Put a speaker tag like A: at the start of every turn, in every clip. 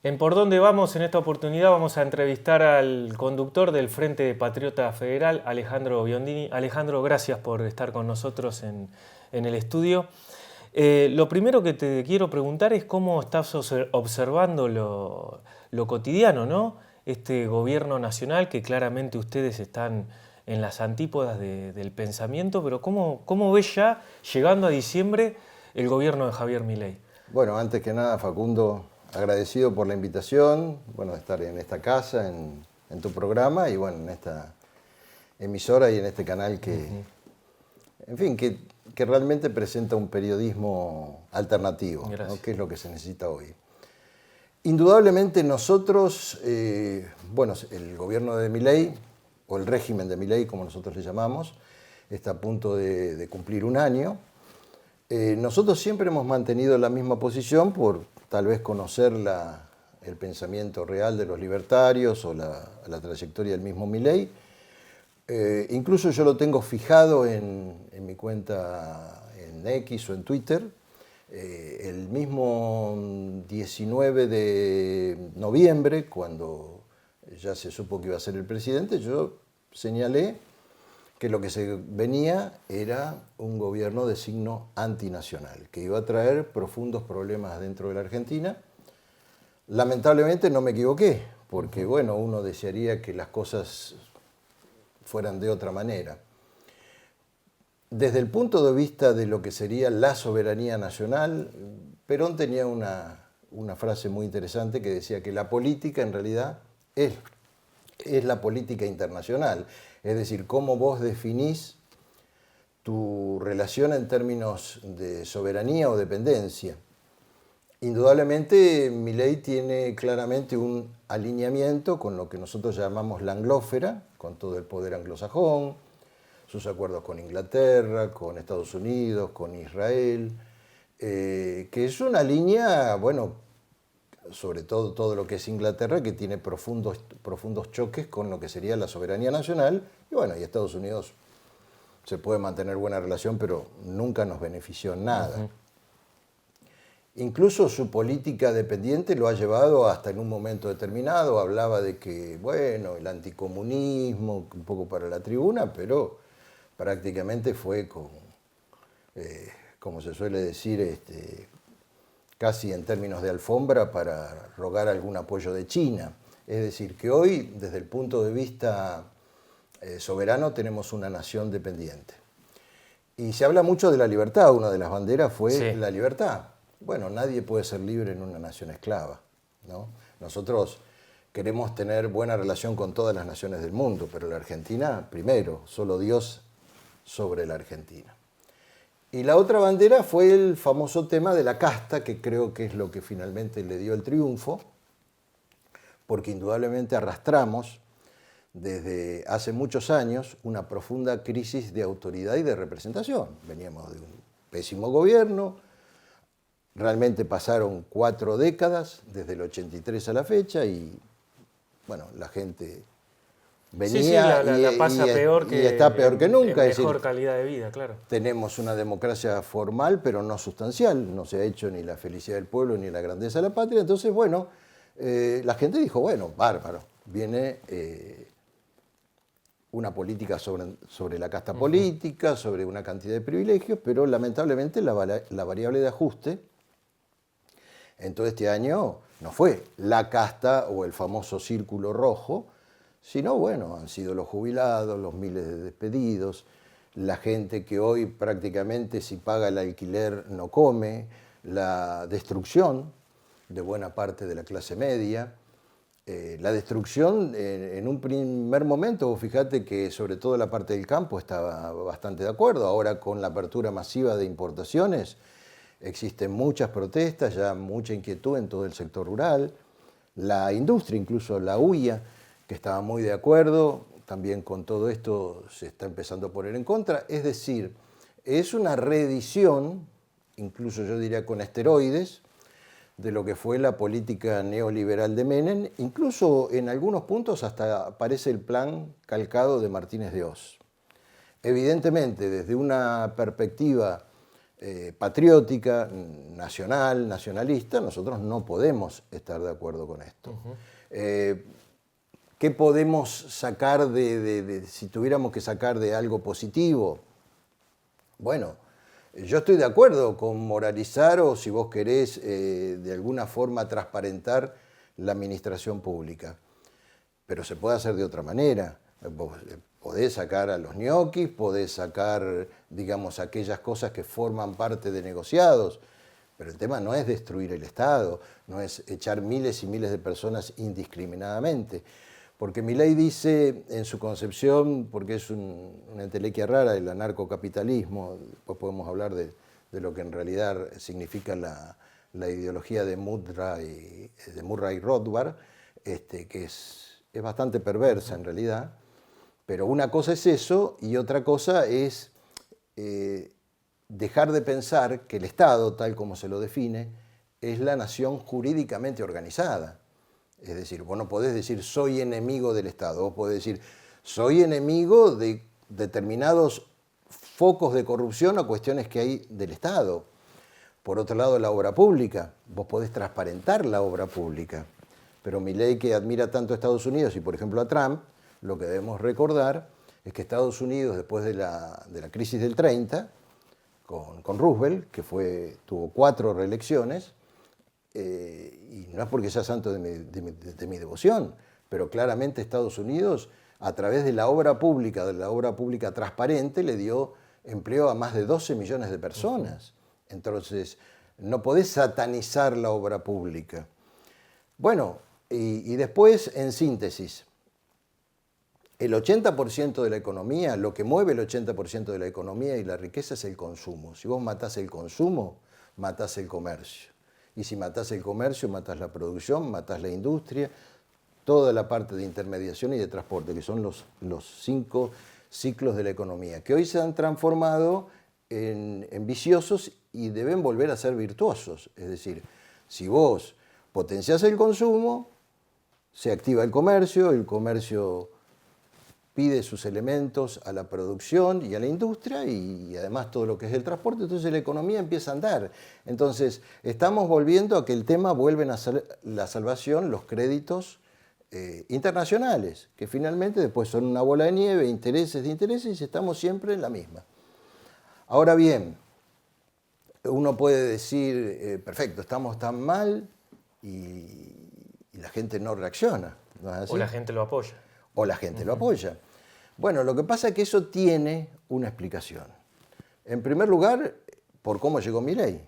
A: En Por Dónde Vamos, en esta oportunidad vamos a entrevistar al conductor del Frente Patriota Federal, Alejandro Biondini. Alejandro, gracias por estar con nosotros en el estudio. Lo primero que te quiero preguntar es cómo estás observando lo cotidiano, ¿no? Este gobierno nacional, que claramente ustedes están en las antípodas del pensamiento, pero ¿cómo ves ya, llegando a diciembre, el gobierno de Javier Milei?
B: Bueno, antes que nada, Facundo, agradecido por la invitación, bueno, de estar en esta casa, en tu programa y bueno, en esta emisora y en este canal que, en fin, que realmente presenta un periodismo alternativo, ¿no? Que es lo que se necesita hoy. Indudablemente nosotros, bueno, el gobierno de Milei, o el régimen de Milei, como nosotros le llamamos, está a punto de cumplir un año. Nosotros siempre hemos mantenido la misma posición por tal vez conocer el pensamiento real de los libertarios o la trayectoria del mismo Milei. Incluso yo lo tengo fijado en mi cuenta en X o en Twitter. El mismo 19 de noviembre, cuando ya se supo que iba a ser el presidente, yo señalé que lo que se venía era un gobierno de signo antinacional, que iba a traer profundos problemas dentro de la Argentina. Lamentablemente no me equivoqué, porque bueno, uno desearía que las cosas fueran de otra manera. Desde el punto de vista de lo que sería la soberanía nacional, Perón tenía una frase muy interesante que decía que la política en realidad es la política internacional. Es decir, cómo vos definís tu relación en términos de soberanía o dependencia. Indudablemente, Milei tiene claramente un alineamiento con lo que nosotros llamamos la anglósfera, con todo el poder anglosajón, sus acuerdos con Inglaterra, con Estados Unidos, con Israel, que es una línea, bueno, sobre todo lo que es Inglaterra, que tiene profundos choques con lo que sería la soberanía nacional, y bueno, y Estados Unidos se puede mantener buena relación, pero nunca nos benefició en nada. Incluso su política dependiente lo ha llevado hasta en un momento determinado, hablaba de que, bueno, el anticomunismo, un poco para la tribuna, pero prácticamente fue como se suele decir, casi en términos de alfombra para rogar algún apoyo de China. Es decir, que hoy, desde el punto de vista soberano, tenemos una nación dependiente. Y se habla mucho de la libertad, una de las banderas fue la libertad. Bueno, nadie puede ser libre en una nación esclava, ¿no? Nosotros queremos tener buena relación con todas las naciones del mundo, pero la Argentina, primero, solo Dios sobre la Argentina. Y la otra bandera fue el famoso tema de la casta, que creo que es lo que finalmente le dio el triunfo, porque indudablemente arrastramos desde hace muchos años una profunda crisis de autoridad y de representación. Veníamos de un pésimo gobierno, realmente pasaron 4 décadas, desde el 83 a la fecha, y bueno, la gente venía
A: la pasa peor
B: y está peor que nunca.
A: En mejor calidad de vida, claro.
B: Tenemos una democracia formal, pero no sustancial. No se ha hecho ni la felicidad del pueblo ni la grandeza de la patria. Entonces, bueno, la gente dijo, bueno, bárbaro, viene una política sobre la casta política, sobre una cantidad de privilegios, pero lamentablemente la variable de ajuste en todo este año no fue la casta o el famoso círculo rojo, sino, bueno, han sido los jubilados, los miles de despedidos, la gente que hoy prácticamente si paga el alquiler no come, la destrucción de buena parte de la clase media, la destrucción en un primer momento, fíjate que sobre todo la parte del campo estaba bastante de acuerdo, ahora con la apertura masiva de importaciones existen muchas protestas, ya mucha inquietud en todo el sector rural, la industria, incluso la UIA, que estaba muy de acuerdo, también con todo esto se está empezando a poner en contra. Es decir, es una reedición, incluso yo diría con esteroides, de lo que fue la política neoliberal de Menem, incluso en algunos puntos hasta aparece el plan calcado de Martínez de Oz. Evidentemente, desde una perspectiva patriótica, nacional, nacionalista, nosotros no podemos estar de acuerdo con esto. ¿Qué podemos sacar si tuviéramos que sacar de algo positivo? Bueno, yo estoy de acuerdo con moralizar o, si vos querés, de alguna forma transparentar la administración pública, pero se puede hacer de otra manera. Vos podés sacar a los ñoquis, podés sacar, digamos, aquellas cosas que forman parte de negociados, pero el tema no es destruir el Estado, no es echar miles y miles de personas indiscriminadamente. Porque Milei dice en su concepción, porque es una entelequia rara, el anarcocapitalismo, después podemos hablar de lo que en realidad significa la ideología de Murray Rothbard, que es bastante perversa en realidad, pero una cosa es eso y otra cosa es dejar de pensar que el Estado, tal como se lo define, es la nación jurídicamente organizada. Es decir, vos no podés decir soy enemigo del Estado, vos podés decir soy enemigo de determinados focos de corrupción o cuestiones que hay del Estado. Por otro lado, la obra pública, vos podés transparentar la obra pública. Pero Milei, que admira tanto a Estados Unidos y por ejemplo a Trump, lo que debemos recordar es que Estados Unidos, después de la crisis del 30, con Roosevelt, que tuvo 4 reelecciones, y no es porque sea santo de mi devoción, pero claramente Estados Unidos, a través de la obra pública transparente, le dio empleo a más de 12 millones de personas. Entonces, no podés satanizar la obra pública. Bueno, y después, en síntesis, el 80% de la economía, lo que mueve el 80% de la economía y la riqueza es el consumo. Si vos matás el consumo, matás el comercio. Y si matás el comercio, matás la producción, matás la industria, toda la parte de intermediación y de transporte, que son los 5 ciclos de la economía, que hoy se han transformado en viciosos y deben volver a ser virtuosos. Es decir, si vos potenciás el consumo, se activa el comercio pide sus elementos a la producción y a la industria y además todo lo que es el transporte, entonces la economía empieza a andar. Entonces estamos volviendo a que el tema vuelven a ser la salvación, los créditos internacionales, que finalmente después son una bola de nieve, intereses de intereses y estamos siempre en la misma. Ahora bien, uno puede decir, perfecto, estamos tan mal y la gente no reacciona, ¿no es así?
A: O la gente lo apoya.
B: O la gente lo apoya. Bueno, lo que pasa es que eso tiene una explicación. En primer lugar, por cómo llegó Milei.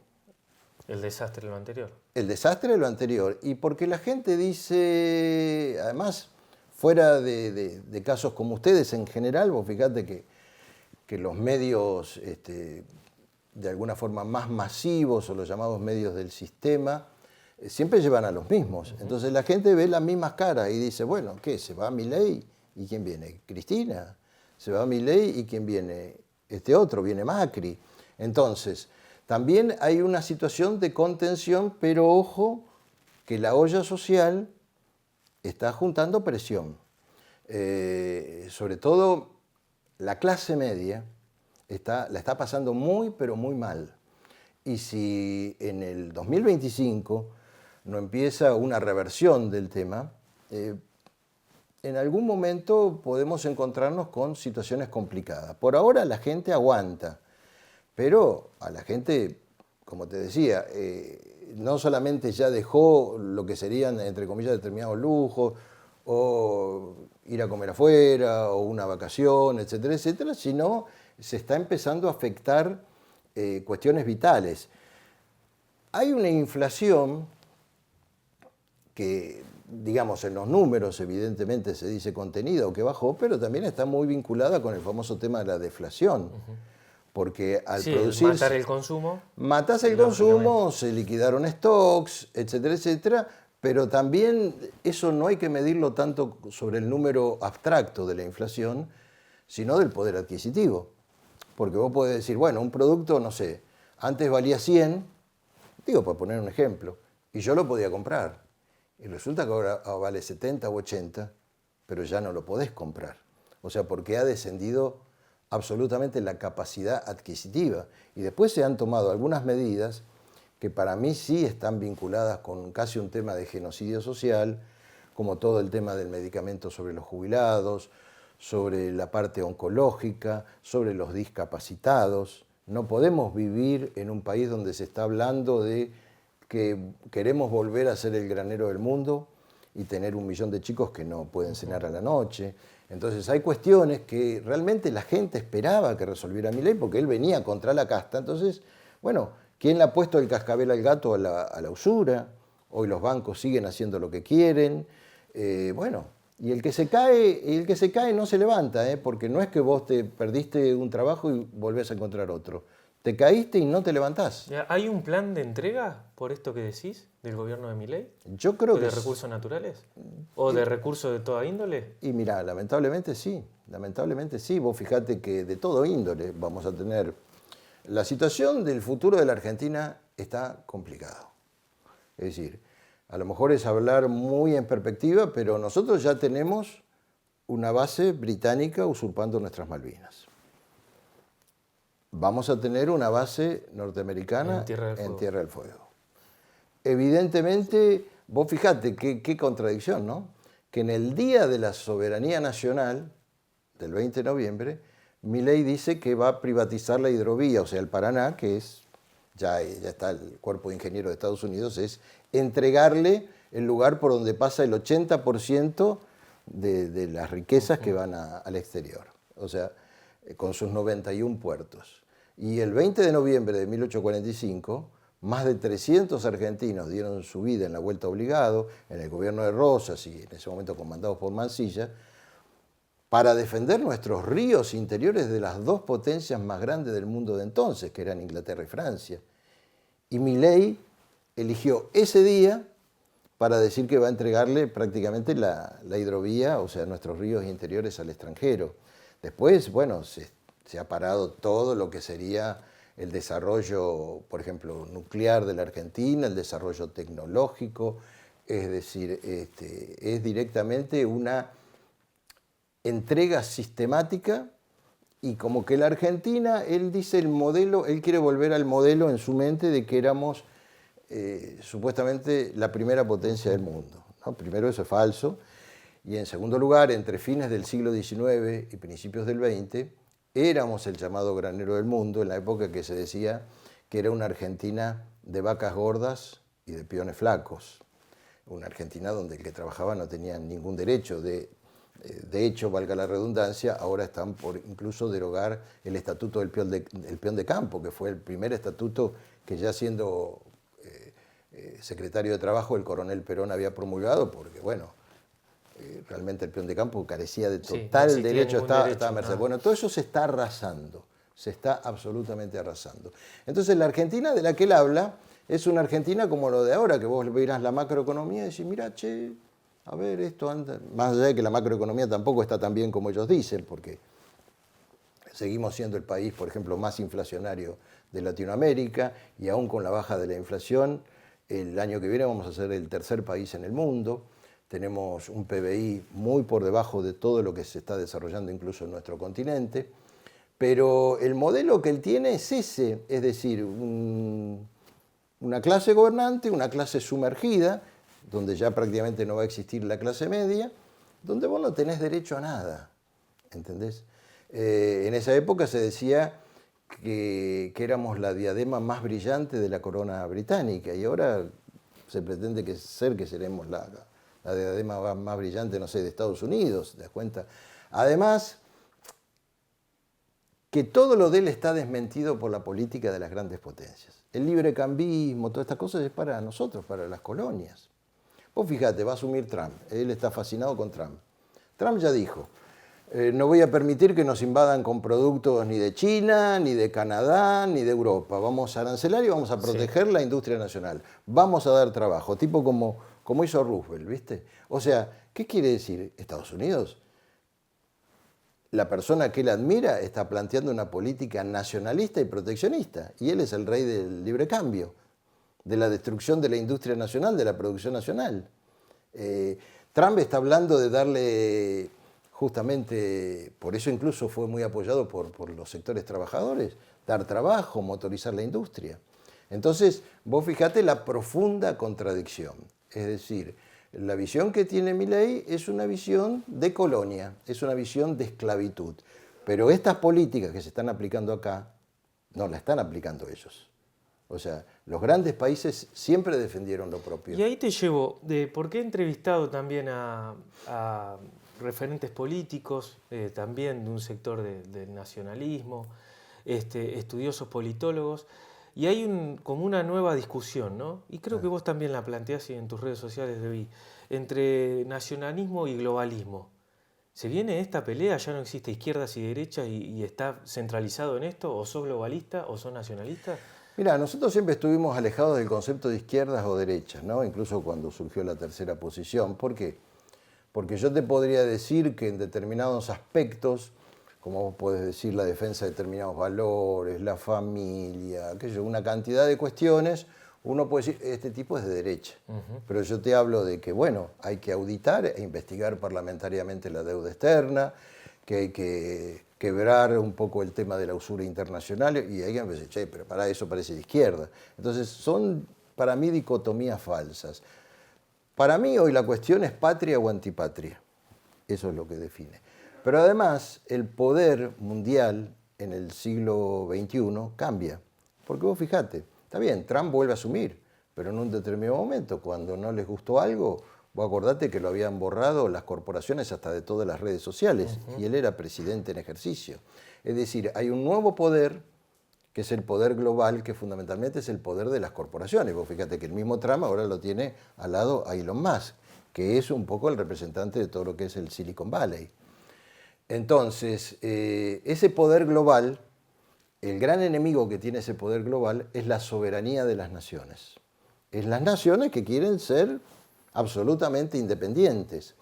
A: El desastre de lo anterior.
B: El desastre de lo anterior. Y porque la gente dice, además, fuera de casos como ustedes en general, vos fíjate que los medios de alguna forma más masivos o los llamados medios del sistema siempre llevan a los mismos. Entonces la gente ve las mismas caras y dice, bueno, ¿qué? ¿Se va Milei? ¿Y quién viene? Cristina. Se va Milei y ¿quién viene? Este otro, viene Macri. Entonces, también hay una situación de contención, pero ojo, que la olla social está juntando presión. Sobre todo la clase media la está pasando muy, pero muy mal. Y si en el 2025 no empieza una reversión del tema, en algún momento podemos encontrarnos con situaciones complicadas. Por ahora la gente aguanta, pero a la gente, como te decía, no solamente ya dejó lo que serían, entre comillas, determinados lujos, o ir a comer afuera, o una vacación, etcétera, etcétera, sino se está empezando a afectar cuestiones vitales. Hay una inflación que, digamos, en los números evidentemente se dice contenida o que bajó, pero también está muy vinculada con el famoso tema de la deflación. Porque al producir...
A: matar el consumo.
B: Matás el consumo, se liquidaron stocks, etcétera, etcétera, pero también eso no hay que medirlo tanto sobre el número abstracto de la inflación, sino del poder adquisitivo. Porque vos podés decir, bueno, un producto, no sé, antes valía 100, digo, para poner un ejemplo, y yo lo podía comprar. Y resulta que ahora vale 70 o 80, pero ya no lo podés comprar. O sea, porque ha descendido absolutamente la capacidad adquisitiva. Y después se han tomado algunas medidas que para mí sí están vinculadas con casi un tema de genocidio social, como todo el tema del medicamento sobre los jubilados, sobre la parte oncológica, sobre los discapacitados. No podemos vivir en un país donde se está hablando de que queremos volver a ser el granero del mundo y tener 1 millón de chicos que no pueden cenar a la noche. Entonces hay cuestiones que realmente la gente esperaba que resolviera Milei porque él venía contra la casta. Entonces, bueno, ¿quién le ha puesto el cascabel al gato a la usura? Hoy los bancos siguen haciendo lo que quieren. Bueno, y el que se cae no se levanta, porque no es que vos te perdiste un trabajo y volvés a encontrar otro. Te caíste y no te levantás.
A: ¿Hay un plan de entrega por esto que decís del gobierno de Milei?
B: Yo creo que...
A: ¿De recursos naturales? ¿O de recursos de toda índole?
B: Y mirá, lamentablemente sí. Vos fijate que de todo índole vamos a tener... La situación del futuro de la Argentina está complicado. Es decir, a lo mejor es hablar muy en perspectiva, pero nosotros ya tenemos una base británica usurpando nuestras Malvinas. Vamos a tener una base norteamericana en Tierra del Fuego. Evidentemente, vos fijate qué contradicción, ¿no? Que en el Día de la Soberanía Nacional, del 20 de noviembre, Milei dice que va a privatizar la hidrovía, o sea, el Paraná, que es, ya está el Cuerpo de Ingenieros de Estados Unidos, es entregarle el lugar por donde pasa el 80% de las riquezas que van al exterior. O sea, con sus 91 puertos. Y el 20 de noviembre de 1845, más de 300 argentinos dieron su vida en la vuelta obligado, en el gobierno de Rosas y en ese momento comandados por Mansilla, para defender nuestros ríos interiores de las 2 potencias más grandes del mundo de entonces, que eran Inglaterra y Francia. Y Milei eligió ese día para decir que va a entregarle prácticamente la hidrovía, o sea, nuestros ríos interiores al extranjero. Después, bueno, se ha parado todo lo que sería el desarrollo, por ejemplo, nuclear de la Argentina, el desarrollo tecnológico, es decir, es directamente una entrega sistemática y como que la Argentina, él dice el modelo, él quiere volver al modelo en su mente de que éramos supuestamente la primera potencia del mundo, ¿no? Primero, eso es falso. Y en segundo lugar, entre fines del siglo XIX y principios del XX, éramos el llamado granero del mundo, en la época que se decía que era una Argentina de vacas gordas y de peones flacos. Una Argentina donde el que trabajaba no tenía ningún derecho. De hecho, valga la redundancia, ahora están por incluso derogar el estatuto del peón de campo, que fue el primer estatuto que ya siendo secretario de Trabajo el coronel Perón había promulgado, porque bueno, realmente el peón de campo carecía de total derecho, estaba a merced. Bueno, todo eso se está arrasando, se está absolutamente arrasando. Entonces la Argentina de la que él habla es una Argentina como lo de ahora, que vos verás la macroeconomía y decís, mira, che, a ver, esto anda. Más allá de que la macroeconomía tampoco está tan bien como ellos dicen, porque seguimos siendo el país, por ejemplo, más inflacionario de Latinoamérica, y aún con la baja de la inflación, el año que viene vamos a ser el 3er país en el mundo. Tenemos un PBI muy por debajo de todo lo que se está desarrollando incluso en nuestro continente, pero el modelo que él tiene es ese, es decir, una clase gobernante, una clase sumergida, donde ya prácticamente no va a existir la clase media, donde vos no tenés derecho a nada, ¿entendés? En esa época se decía que éramos la diadema más brillante de la corona británica y ahora se pretende que seremos la diadema más brillante, no sé, de Estados Unidos, ¿te das cuenta? Además, que todo lo de él está desmentido por la política de las grandes potencias. El librecambismo, todas estas cosas es para nosotros, para las colonias. Vos fíjate, va a asumir Trump, él está fascinado con Trump. Trump ya dijo, no voy a permitir que nos invadan con productos ni de China, ni de Canadá, ni de Europa. Vamos a arancelar y vamos a proteger la industria nacional. Vamos a dar trabajo, tipo como hizo Roosevelt, ¿viste? O sea, ¿qué quiere decir Estados Unidos? La persona que él admira está planteando una política nacionalista y proteccionista, y él es el rey del libre cambio, de la destrucción de la industria nacional, de la producción nacional. Trump está hablando de darle justamente, por eso incluso fue muy apoyado por los sectores trabajadores, dar trabajo, motorizar la industria. Entonces, vos fijate la profunda contradicción. Es decir, la visión que tiene Milei es una visión de colonia, es una visión de esclavitud. Pero estas políticas que se están aplicando acá, no las están aplicando ellos. O sea, los grandes países siempre defendieron lo propio.
A: Y ahí te llevo, porque he entrevistado también a referentes políticos, también de un sector del nacionalismo, estudiosos politólogos, y hay como una nueva discusión, ¿no? Y creo que vos también la planteás y en tus redes sociales de vi, entre nacionalismo y globalismo. ¿Se viene esta pelea? ¿Ya no existe izquierdas y derechas y está centralizado en esto? ¿O sos globalista o sos nacionalista?
B: Mira, nosotros siempre estuvimos alejados del concepto de izquierdas o derechas, ¿no? Incluso cuando surgió la tercera posición. ¿Por qué? Porque yo te podría decir que en determinados aspectos, como vos podés decir, la defensa de determinados valores, la familia, una cantidad de cuestiones, uno puede decir, este tipo es de derecha. Pero yo te hablo de que, bueno, hay que auditar e investigar parlamentariamente la deuda externa, que hay que quebrar un poco el tema de la usura internacional, y alguien me dice, che, pero para eso parece de izquierda. Entonces son para mí dicotomías falsas. Para mí hoy la cuestión es patria o antipatria. Eso es lo que define. Pero además el poder mundial en el siglo XXI cambia. Porque vos fijate, está bien, Trump vuelve a asumir, pero en un determinado momento, cuando no les gustó algo, vos acordate que lo habían borrado las corporaciones hasta de todas las redes sociales, y él era presidente en ejercicio. Es decir, hay un nuevo poder, que es el poder global, que fundamentalmente es el poder de las corporaciones. Vos fíjate que el mismo Trump ahora lo tiene al lado a Elon Musk, que es un poco el representante de todo lo que es el Silicon Valley. Entonces, ese poder global, el gran enemigo que tiene ese poder global es la soberanía de las naciones. Es las naciones que quieren ser absolutamente independientes.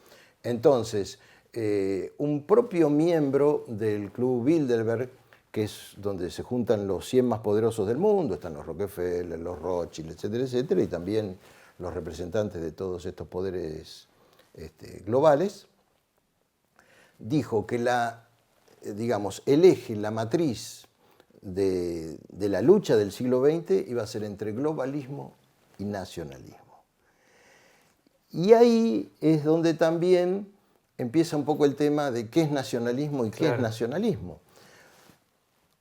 B: Entonces, un propio miembro del Club Bilderberg, que es donde se juntan los 100 más poderosos del mundo, están los Rockefeller, los Rothschild, etcétera, etcétera, y también los representantes de todos estos poderes globales, dijo que el eje, la matriz de la lucha del siglo XX iba a ser entre globalismo y nacionalismo. Y ahí es donde también empieza un poco el tema de qué es nacionalismo y qué es nacionalismo.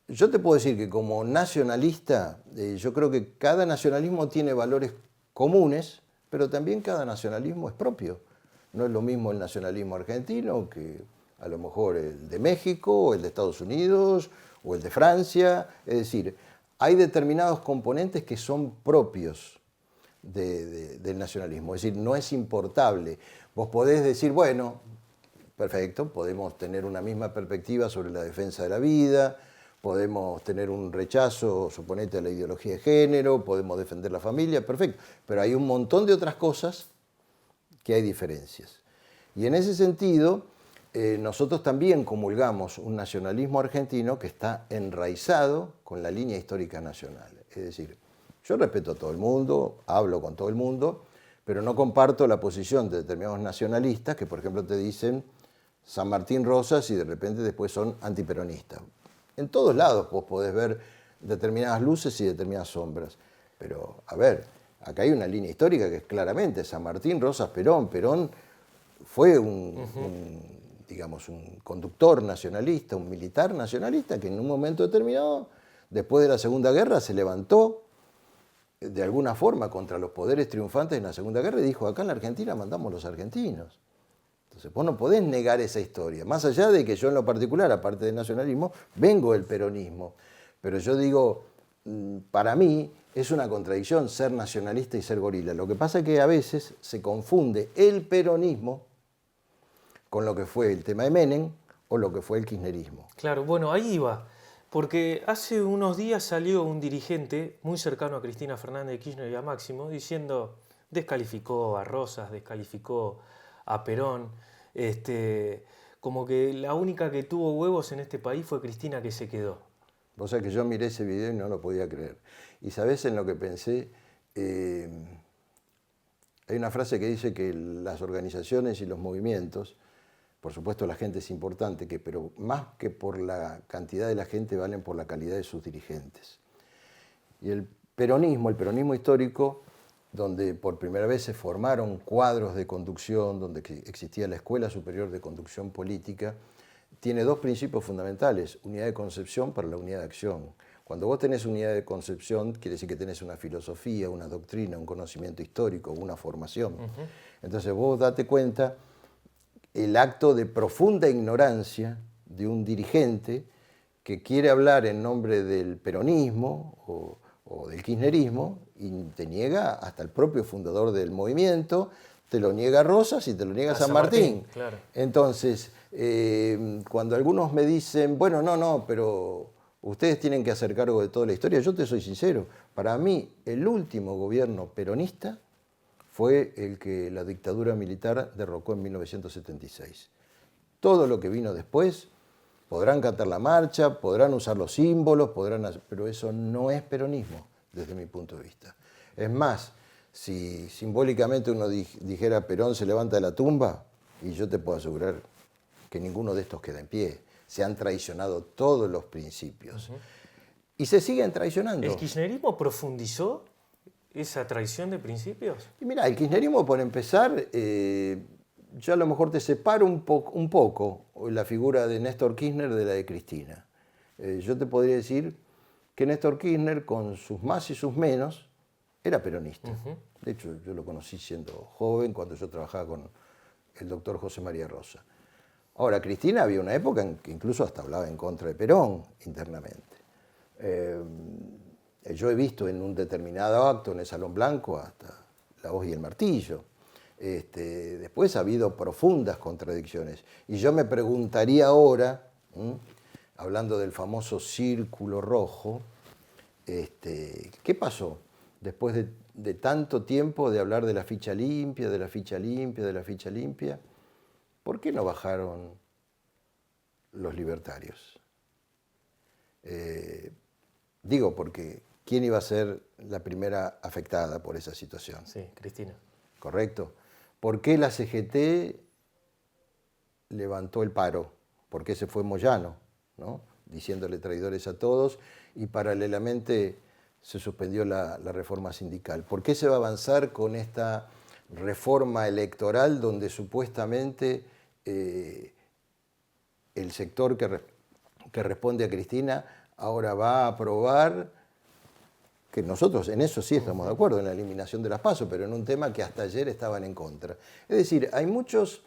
B: Yo te puedo decir que como nacionalista, yo creo que cada nacionalismo tiene valores comunes, pero también cada nacionalismo es propio. No es lo mismo el nacionalismo argentino que a lo mejor el de México, o el de Estados Unidos, o el de Francia. Es decir, hay determinados componentes que son propios del nacionalismo. Es decir, no es importable. Vos podés decir, bueno, perfecto, podemos tener una misma perspectiva sobre la defensa de la vida, podemos tener un rechazo, suponete, a la ideología de género, podemos defender la familia, perfecto. Pero hay un montón de otras cosas que hay diferencias. Y en ese sentido, nosotros también comulgamos un nacionalismo argentino que está enraizado con la línea histórica nacional. Es decir, yo respeto a todo el mundo, hablo con todo el mundo, pero no comparto la posición de determinados nacionalistas que, por ejemplo, te dicen San Martín Rosas y de repente después son antiperonistas. En todos lados vos podés ver determinadas luces y determinadas sombras. Pero, a ver, acá hay una línea histórica que es claramente San Martín, Rosas, Perón. Perón fue un conductor nacionalista, un militar nacionalista que en un momento determinado, después de la Segunda Guerra, se levantó de alguna forma contra los poderes triunfantes en la Segunda Guerra y dijo, acá en la Argentina mandamos los argentinos. Entonces vos no podés negar esa historia, más allá de que yo en lo particular, aparte del nacionalismo, vengo del peronismo. Pero yo digo, para mí es una contradicción ser nacionalista y ser gorila. Lo que pasa es que a veces se confunde el peronismo con lo que fue el tema de Menem o lo que fue el kirchnerismo.
A: Claro, bueno, ahí iba. Porque hace unos días salió un dirigente muy cercano a Cristina Fernández de Kirchner y a Máximo diciendo, descalificó a Rosas, descalificó a Perón, como que la única que tuvo huevos en este país fue Cristina, que se quedó.
B: Vos sabés que yo miré ese video y no lo podía creer. Y sabés en lo que pensé, hay una frase que dice que las organizaciones y los movimientos, por supuesto la gente es importante, pero más que por la cantidad de la gente valen por la calidad de sus dirigentes. Y el peronismo histórico, donde por primera vez se formaron cuadros de conducción, donde existía la Escuela Superior de Conducción Política, tiene dos principios fundamentales: unidad de concepción para la unidad de acción. Cuando vos tenés unidad de concepción, quiere decir que tenés una filosofía, una doctrina, un conocimiento histórico, una formación. Entonces vos date cuenta el acto de profunda ignorancia de un dirigente que quiere hablar en nombre del peronismo o del kirchnerismo y te niega hasta el propio fundador del movimiento, te lo niega Rosas y te lo niega San Martín.
A: Claro.
B: Entonces, cuando algunos me dicen, bueno, no, pero ustedes tienen que hacer cargo de toda la historia, yo te soy sincero, para mí el último gobierno peronista fue el que la dictadura militar derrocó en 1976. Todo lo que vino después, podrán cantar la marcha, podrán usar los símbolos, pero eso no es peronismo desde mi punto de vista. Es más, si simbólicamente uno dijera Perón se levanta de la tumba, y yo te puedo asegurar que ninguno de estos queda en pie. Se han traicionado todos los principios. Y se siguen traicionando.
A: ¿El kirchnerismo profundizó esa traición de principios?
B: Y mira, el kirchnerismo, por empezar, yo a lo mejor te separo un poco la figura de Néstor Kirchner de la de Cristina. Yo te podría decir que Néstor Kirchner, con sus más y sus menos, era peronista. De hecho, yo lo conocí siendo joven, cuando yo trabajaba con el doctor José María Rosa. Ahora, Cristina había una época en que incluso hasta hablaba en contra de Perón internamente. Yo he visto en un determinado acto en el Salón Blanco hasta la hoz y el martillo. Después ha habido profundas contradicciones. Y yo me preguntaría ahora, hablando del famoso círculo rojo, ¿qué pasó después de tanto tiempo de hablar de la ficha limpia, de la ficha limpia, de la ficha limpia? ¿Por qué no bajaron los libertarios? Digo, porque ¿quién iba a ser la primera afectada por esa situación?
A: Sí, Cristina.
B: ¿Correcto? ¿Por qué la CGT levantó el paro? ¿Por qué se fue Moyano, ¿no? Diciéndole traidores a todos, y paralelamente se suspendió la reforma sindical? ¿Por qué se va a avanzar con esta reforma electoral donde supuestamente el sector que responde a Cristina ahora va a aprobar, que nosotros en eso sí estamos de acuerdo, en la eliminación de las PASO, pero en un tema que hasta ayer estaban en contra? Es decir, hay muchos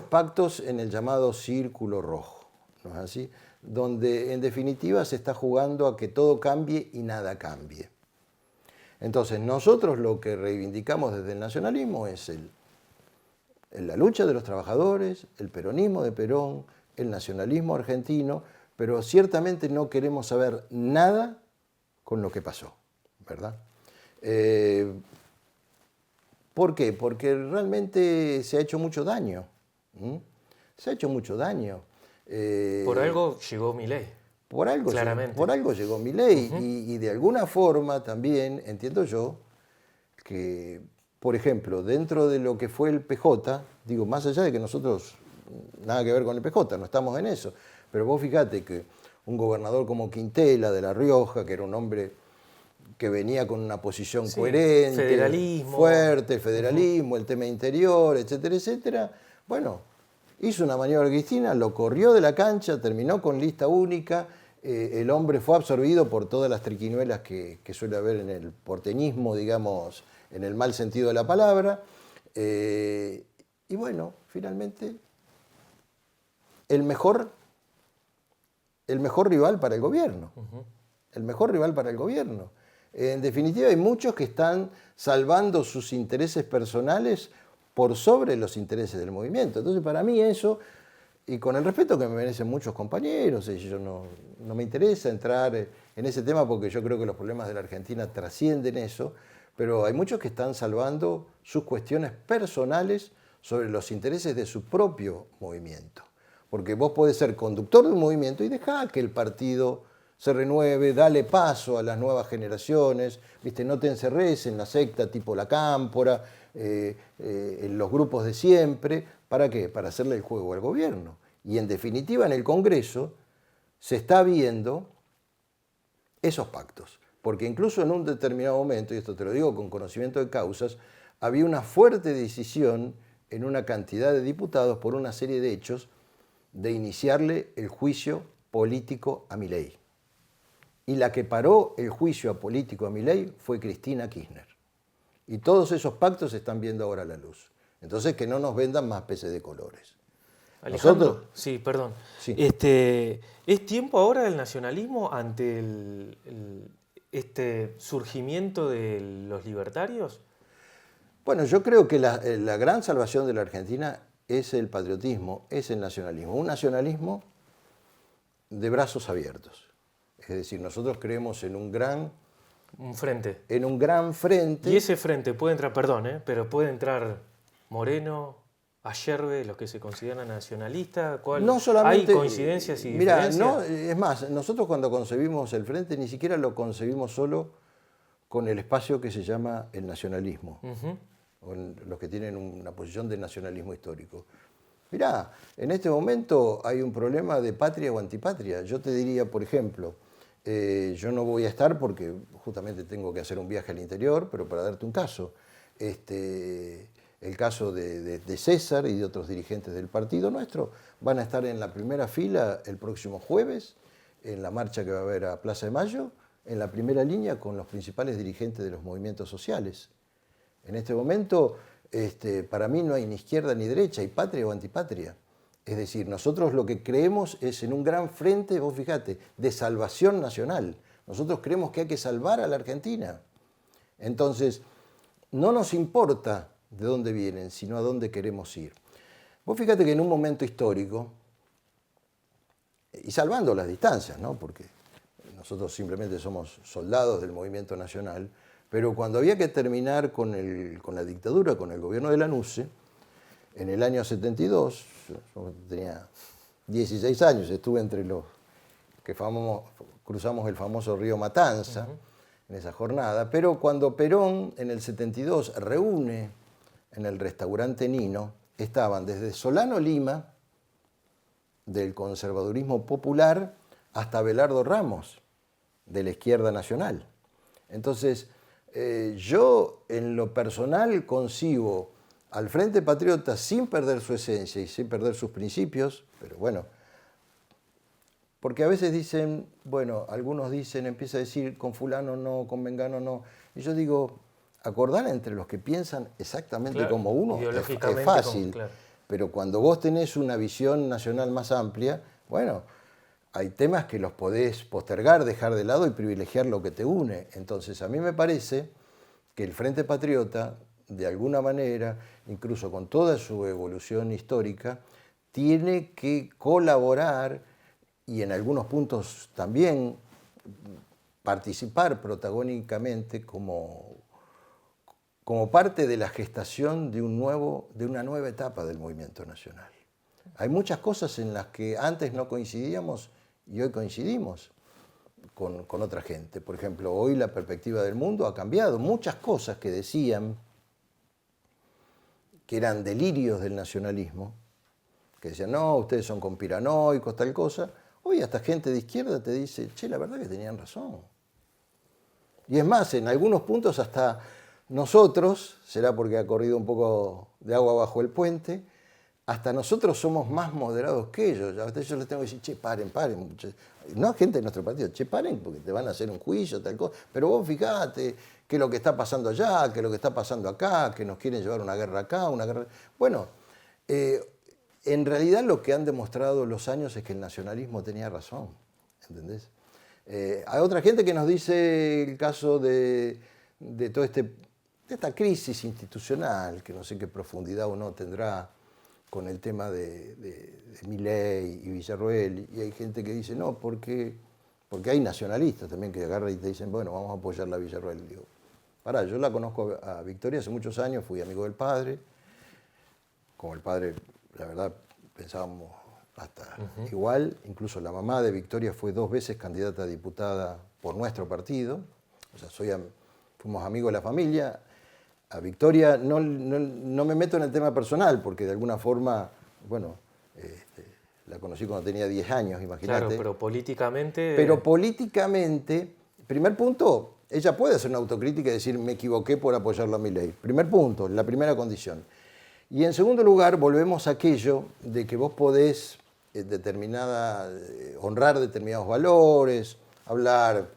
B: pactos en el llamado círculo rojo, ¿no es así? Donde en definitiva se está jugando a que todo cambie y nada cambie. Entonces nosotros lo que reivindicamos desde el nacionalismo es la lucha de los trabajadores, el peronismo de Perón, el nacionalismo argentino, pero ciertamente no queremos saber nada con lo que pasó, ¿verdad? ¿Por qué? Porque realmente se ha hecho mucho daño. Se ha hecho mucho daño.
A: Por algo llegó Milei.
B: Por algo llegó Milei. Y de alguna forma también entiendo yo que, por ejemplo, dentro de lo que fue el PJ, digo, más allá de que nosotros nada que ver con el PJ, no estamos en eso, pero vos fíjate que un gobernador como Quintela de La Rioja, que era un hombre que venía con una posición coherente,
A: federalismo,
B: fuerte, el federalismo, el tema interior, etcétera, etcétera, bueno, hizo una maniobra Cristina, lo corrió de la cancha, terminó con lista única, el hombre fue absorbido por todas las triquiñuelas que suele haber en el porteñismo, digamos, en el mal sentido de la palabra, y bueno, finalmente, el mejor rival para el gobierno. El mejor rival para el gobierno. En definitiva, hay muchos que están salvando sus intereses personales por sobre los intereses del movimiento. Entonces, para mí eso, y con el respeto que me merecen muchos compañeros, yo no me interesa entrar en ese tema porque yo creo que los problemas de la Argentina trascienden eso, pero hay muchos que están salvando sus cuestiones personales sobre los intereses de su propio movimiento. Porque vos podés ser conductor de un movimiento y dejá que el partido se renueve, dale paso a las nuevas generaciones, ¿viste? No te encerres en la secta tipo la Cámpora, en los grupos de siempre. ¿Para qué? Para hacerle el juego al gobierno. Y en definitiva en el Congreso se está viendo esos pactos. Porque incluso en un determinado momento, y esto te lo digo con conocimiento de causas, había una fuerte decisión en una cantidad de diputados por una serie de hechos de iniciarle el juicio político a Milei. Y la que paró el juicio político a Milei fue Cristina Kirchner. Y todos esos pactos se están viendo ahora a la luz. Entonces, que no nos vendan más peces de colores.
A: Alejandro,
B: Nosotros,
A: sí, perdón.
B: sí.
A: ¿Es tiempo ahora del nacionalismo ante este surgimiento de los libertarios?
B: Bueno, yo creo que la gran salvación de la Argentina es el patriotismo, es el nacionalismo. Un nacionalismo de brazos abiertos. Es decir, nosotros creemos en un gran
A: frente.
B: En un gran frente.
A: Y ese frente puede entrar, perdón, pero puede entrar Moreno, Ayerbe, los que se consideran nacionalistas.
B: No solamente,
A: ¿hay coincidencias y diferencias?
B: No, es más, nosotros cuando concebimos el frente ni siquiera lo concebimos solo con el espacio que se llama el nacionalismo, o los que tienen una posición de nacionalismo histórico. Mirá, en este momento hay un problema de patria o antipatria. Yo te diría, por ejemplo, yo no voy a estar porque justamente tengo que hacer un viaje al interior, pero para darte un caso, el caso de César y de otros dirigentes del partido nuestro van a estar en la primera fila el próximo jueves, en la marcha que va a haber a Plaza de Mayo, en la primera línea con los principales dirigentes de los movimientos sociales. En este momento, para mí no hay ni izquierda ni derecha, hay patria o antipatria. Es decir, nosotros lo que creemos es en un gran frente, vos fíjate, de salvación nacional. Nosotros creemos que hay que salvar a la Argentina. Entonces, no nos importa de dónde vienen, sino a dónde queremos ir. Vos fíjate que en un momento histórico, y salvando las distancias, ¿no? Porque nosotros simplemente somos soldados del movimiento nacional, pero cuando había que terminar con la dictadura, con el gobierno de Lanusse, en el año 72, yo tenía 16 años, estuve entre los que cruzamos el famoso río Matanza en esa jornada, pero cuando Perón en el 72 reúne en el restaurante Nino, estaban desde Solano Lima, del conservadurismo popular, hasta Abelardo Ramos, de la izquierda nacional. Entonces, yo en lo personal concibo al Frente Patriota sin perder su esencia y sin perder sus principios, pero bueno, porque a veces dicen, bueno, algunos dicen, empieza a decir con fulano no, con mengano no, y yo digo, acordar entre los que piensan exactamente
A: claro,
B: como uno es fácil, claro. Pero cuando vos tenés una visión nacional más amplia, bueno, hay temas que los podés postergar, dejar de lado y privilegiar lo que te une. Entonces, a mí me parece que el Frente Patriota, de alguna manera, incluso con toda su evolución histórica, tiene que colaborar y en algunos puntos también participar protagónicamente como parte de la gestación de una nueva etapa del movimiento nacional. Hay muchas cosas en las que antes no coincidíamos y hoy coincidimos con otra gente. Por ejemplo, hoy la perspectiva del mundo ha cambiado. Muchas cosas que decían que eran delirios del nacionalismo, que decían, no, ustedes son conspiranoicos, tal cosa, hoy hasta gente de izquierda te dice, che, la verdad que tenían razón. Y es más, en algunos puntos hasta nosotros, será porque ha corrido un poco de agua bajo el puente, hasta nosotros somos más moderados que ellos. Hasta yo les tengo que decir, che, paren. No gente de nuestro partido, che, paren porque te van a hacer un juicio, tal cosa. Pero vos fijate que lo que está pasando allá, que lo que está pasando acá, que nos quieren llevar una guerra acá, una guerra... Bueno, en realidad lo que han demostrado los años es que el nacionalismo tenía razón, ¿entendés? Hay otra gente que nos dice el caso de toda esta crisis institucional, que no sé qué profundidad o no tendrá con el tema de Milei y Villarroel, y hay gente que dice, no, porque hay nacionalistas también que agarran y te dicen, bueno, vamos a apoyar a Villarroel. Digo, pará, yo la conozco a Victoria hace muchos años, fui amigo del padre, como el padre, la verdad, pensábamos hasta igual, incluso la mamá de Victoria fue 2 veces candidata a diputada por nuestro partido, o sea, fuimos amigos de la familia. a Victoria no me meto en el tema personal, porque de alguna forma, bueno, la conocí cuando tenía 10 años, imagínate.
A: Claro, pero políticamente...
B: Pero políticamente, primer punto, ella puede hacer una autocrítica y decir, me equivoqué por apoyarlo a Milei. Primer punto, la primera condición. Y en segundo lugar, volvemos a aquello de que vos podés honrar determinados valores, hablar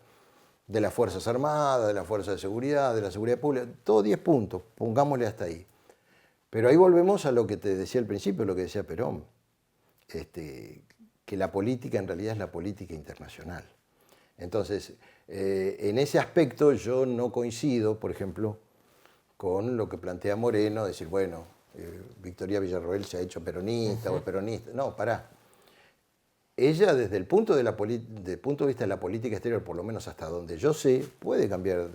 B: de las Fuerzas Armadas, de las Fuerzas de Seguridad, de la seguridad pública, todo 10 puntos, pongámosle hasta ahí. Pero ahí volvemos a lo que te decía al principio, lo que decía Perón, que la política en realidad es la política internacional. Entonces, en ese aspecto yo no coincido, por ejemplo, con lo que plantea Moreno, decir, bueno, Victoria Villarroel se ha hecho peronista o es peronista. No, pará. Ella, desde el punto de vista de la política exterior, por lo menos hasta donde yo sé, puede cambiar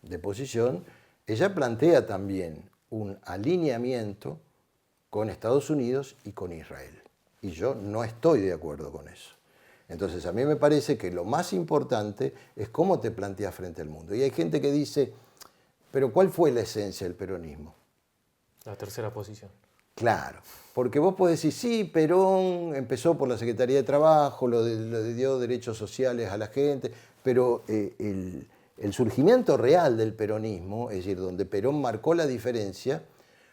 B: de posición. Ella plantea también un alineamiento con Estados Unidos y con Israel. Y yo no estoy de acuerdo con eso. Entonces, a mí me parece que lo más importante es cómo te planteas frente al mundo. Y hay gente que dice, pero ¿cuál fue la esencia del peronismo?
A: La tercera posición.
B: Claro, porque vos podés decir, sí, Perón empezó por la Secretaría de Trabajo, le dio derechos sociales a la gente, pero el surgimiento real del peronismo, es decir, donde Perón marcó la diferencia,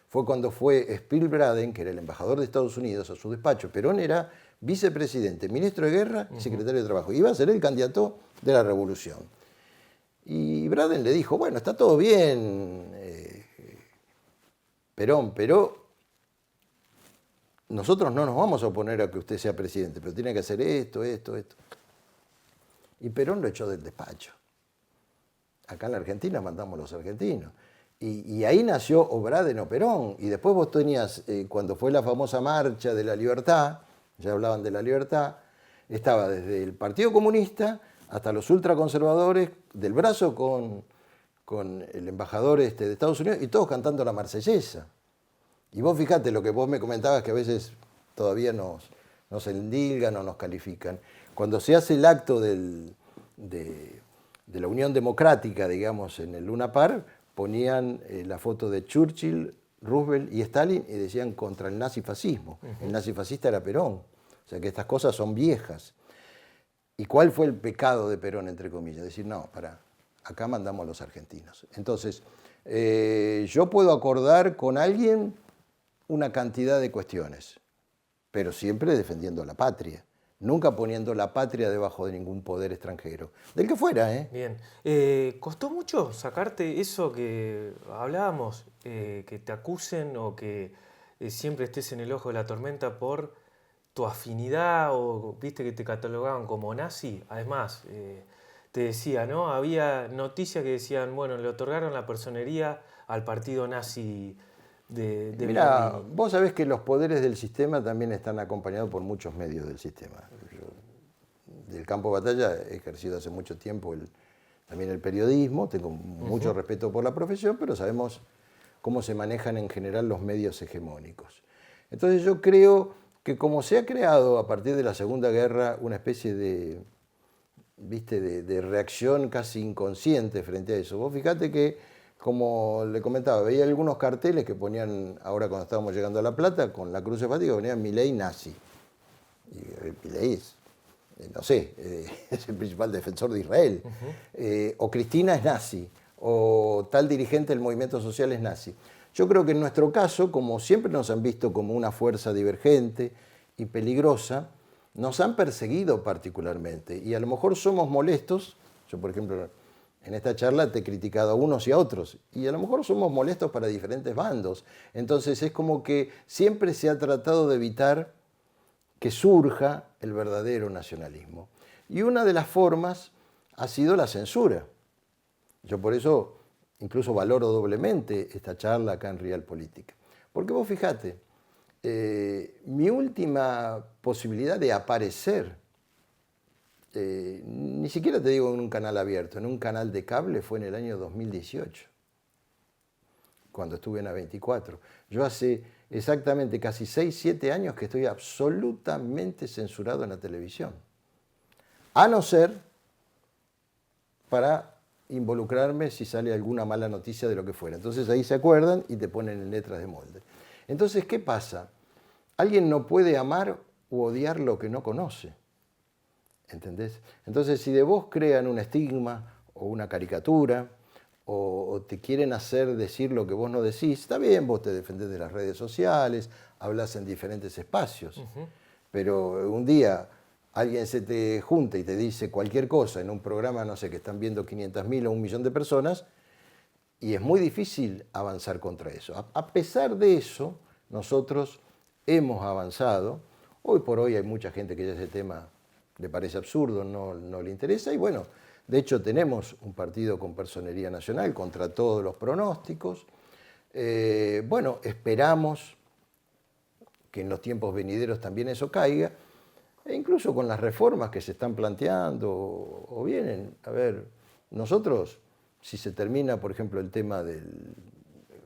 B: fue cuando fue Spielbraden, que era el embajador de Estados Unidos, a su despacho. Perón era vicepresidente, ministro de Guerra y secretario de Trabajo. Iba a ser el candidato de la revolución. Y Braden le dijo, bueno, está todo bien, Perón, pero nosotros no nos vamos a oponer a que usted sea presidente, pero tiene que hacer esto. Y Perón lo echó del despacho. Acá en la Argentina mandamos los argentinos. Y ahí nació o Braden o Perón. Y después vos tenías, cuando fue la famosa marcha de la libertad, ya hablaban de la libertad, estaba desde el Partido Comunista hasta los ultraconservadores, del brazo con el embajador de Estados Unidos, y todos cantando la Marsellesa. Y vos fijate lo que vos me comentabas, que a veces todavía nos endilgan o nos califican. Cuando se hace el acto de la Unión Democrática, digamos, en el Luna Park, ponían la foto de Churchill, Roosevelt y Stalin y decían contra el nazifascismo. El nazifascista era Perón. O sea que estas cosas son viejas. ¿Y cuál fue el pecado de Perón, entre comillas? Decir, no, acá mandamos a los argentinos. Entonces, yo puedo acordar con alguien una cantidad de cuestiones, pero siempre defendiendo la patria. Nunca poniendo la patria debajo de ningún poder extranjero. Del que fuera, ¿eh?
A: Bien. ¿Costó mucho sacarte eso que hablábamos, que te acusen o que siempre estés en el ojo de la tormenta por tu afinidad o viste que te catalogaban como nazi? Además, te decía, ¿no? Había noticias que decían, bueno, le otorgaron la personería al partido nazi de
B: Mirá,
A: Biondini.
B: vos sabés que los poderes del sistema también están acompañados por muchos medios del sistema. Yo, del campo de batalla, he ejercido hace mucho tiempo también el periodismo, tengo mucho respeto por la profesión, pero sabemos cómo se manejan en general los medios hegemónicos. Entonces yo creo que como se ha creado a partir de la Segunda Guerra una especie de reacción casi inconsciente frente a eso. Vos fíjate que, como le comentaba, veía algunos carteles que ponían, ahora cuando estábamos llegando a La Plata, con la cruz hepática, ponían Milei nazi. Y Milei es, no sé, es el principal defensor de Israel. O Cristina es nazi, o tal dirigente del movimiento social es nazi. Yo creo que en nuestro caso, como siempre nos han visto como una fuerza divergente y peligrosa, nos han perseguido particularmente. Y a lo mejor somos molestos. Yo, por ejemplo, en esta charla te he criticado a unos y a otros, y a lo mejor somos molestos para diferentes bandos. Entonces es como que siempre se ha tratado de evitar que surja el verdadero nacionalismo. Y una de las formas ha sido la censura. Yo por eso incluso valoro doblemente esta charla acá en Realpolitik. Porque vos fijate, mi última posibilidad de aparecer, ni siquiera te digo en un canal abierto, en un canal de cable fue en el año 2018, cuando estuve en A24. Yo hace exactamente casi 6, 7 años que estoy absolutamente censurado en la televisión. A no ser para involucrarme si sale alguna mala noticia de lo que fuera. Entonces ahí se acuerdan y te ponen en letras de molde. Entonces, ¿qué pasa? Alguien no puede amar u odiar lo que no conoce. ¿Entendés? Entonces, si de vos crean un estigma o una caricatura o te quieren hacer decir lo que vos no decís, está bien, vos te defendés de las redes sociales, hablas en diferentes espacios, pero un día alguien se te junta y te dice cualquier cosa en un programa, no sé, que están viendo 500.000 o 1.000.000 de personas, y es muy difícil avanzar contra eso. A pesar de eso, nosotros hemos avanzado. Hoy por hoy hay mucha gente que ya ese tema le parece absurdo, no le interesa, y bueno, de hecho tenemos un partido con personería nacional contra todos los pronósticos. Bueno, esperamos que en los tiempos venideros también eso caiga, e incluso con las reformas que se están planteando o vienen. A ver, nosotros, si se termina, por ejemplo, el tema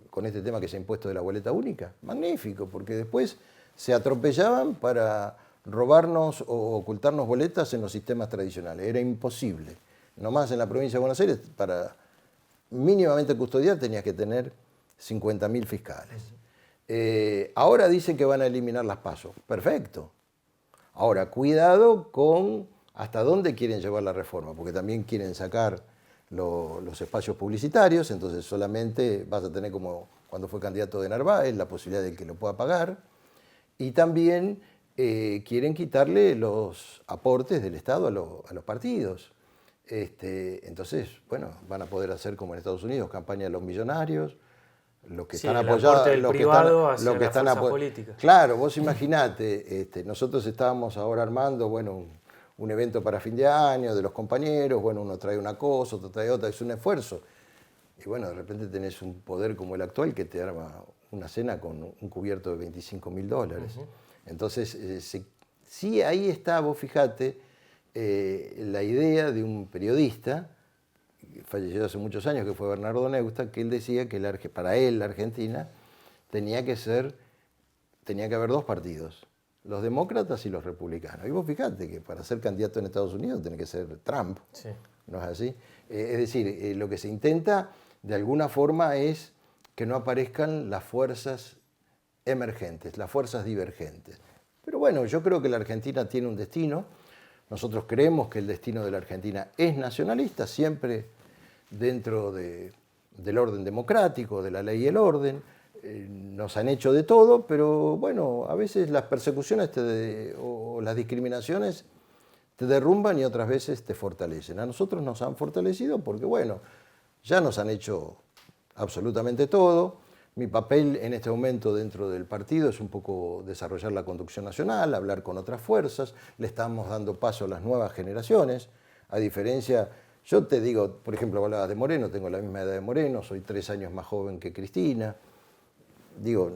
B: con este tema que se ha impuesto de la boleta única, magnífico, porque después se atropellaban para robarnos o ocultarnos boletas en los sistemas tradicionales. Era imposible. Nomás en la provincia de Buenos Aires, para mínimamente custodiar, tenías que tener 50.000 fiscales. Ahora dicen que van a eliminar las PASO. Perfecto. Ahora, cuidado con hasta dónde quieren llevar la reforma, porque también quieren sacar los espacios publicitarios, entonces solamente vas a tener, como cuando fue candidato de Narváez, la posibilidad de que lo pueda pagar. Y también quieren quitarle los aportes del Estado a los partidos. Entonces, bueno, van a poder hacer como en Estados Unidos, campaña de los millonarios, los que están apoyados, los que están
A: políticas.
B: Claro, vos imaginate, nosotros estábamos ahora armando, bueno, un evento para fin de año de los compañeros, bueno, uno trae una cosa, otro trae otra, es un esfuerzo. Y bueno, de repente tenés un poder como el actual que te arma una cena con un cubierto de $25.000. Entonces, sí, ahí está, vos fijate, la idea de un periodista, falleció hace muchos años, que fue Bernardo Neustadt, que él decía que para él la Argentina tenía que haber dos partidos, los demócratas y los republicanos. Y vos fijate que para ser candidato en Estados Unidos tiene que ser Trump, sí. ¿No es así? Es decir, lo que se intenta de alguna forma es que no aparezcan las fuerzas emergentes, las fuerzas divergentes. Pero bueno, yo creo que la Argentina tiene un destino. Nosotros creemos que el destino de la Argentina es nacionalista, siempre dentro del orden democrático, de la ley y el orden. Nos han hecho de todo, pero bueno, a veces las persecuciones o las discriminaciones te derrumban y otras veces te fortalecen. A nosotros nos han fortalecido porque, bueno, ya nos han hecho absolutamente todo. Mi papel en este momento dentro del partido es un poco desarrollar la conducción nacional, hablar con otras fuerzas, le estamos dando paso a las nuevas generaciones, a diferencia, yo te digo, por ejemplo, hablabas de Moreno, tengo la misma edad de Moreno, soy 3 años más joven que Cristina, digo,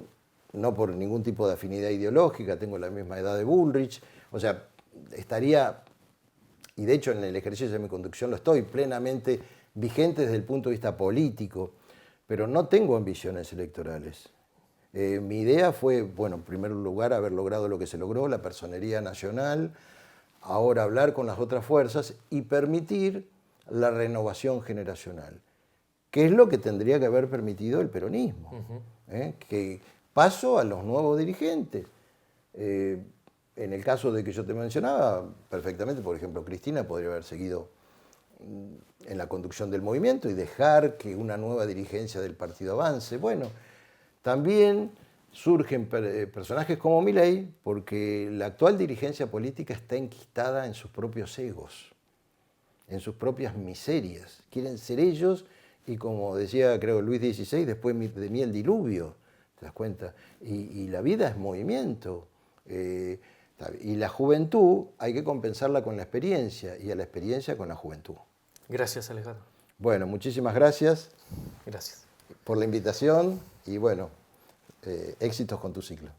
B: no por ningún tipo de afinidad ideológica, tengo la misma edad de Bullrich, o sea, estaría, y de hecho en el ejercicio de mi conducción lo estoy, plenamente vigente desde el punto de vista político, pero no tengo ambiciones electorales. Mi idea fue, bueno, en primer lugar, haber logrado lo que se logró, la personería nacional, ahora hablar con las otras fuerzas y permitir la renovación generacional, que es lo que tendría que haber permitido el peronismo. Que paso a los nuevos dirigentes. En el caso de que yo te mencionaba, perfectamente, por ejemplo, Cristina podría haber seguido en la conducción del movimiento y dejar que una nueva dirigencia del partido avance. Bueno, también surgen personajes como Milei porque la actual dirigencia política está enquistada en sus propios egos, en sus propias miserias. Quieren ser ellos y, como decía, creo, Luis XVI, después de mí el diluvio, ¿te das cuenta? Y la vida es movimiento. Y la juventud hay que compensarla con la experiencia y a la experiencia con la juventud.
A: Gracias, Alejandro.
B: Bueno, muchísimas gracias.
A: Gracias.
B: Por la invitación y bueno, éxitos con tu ciclo.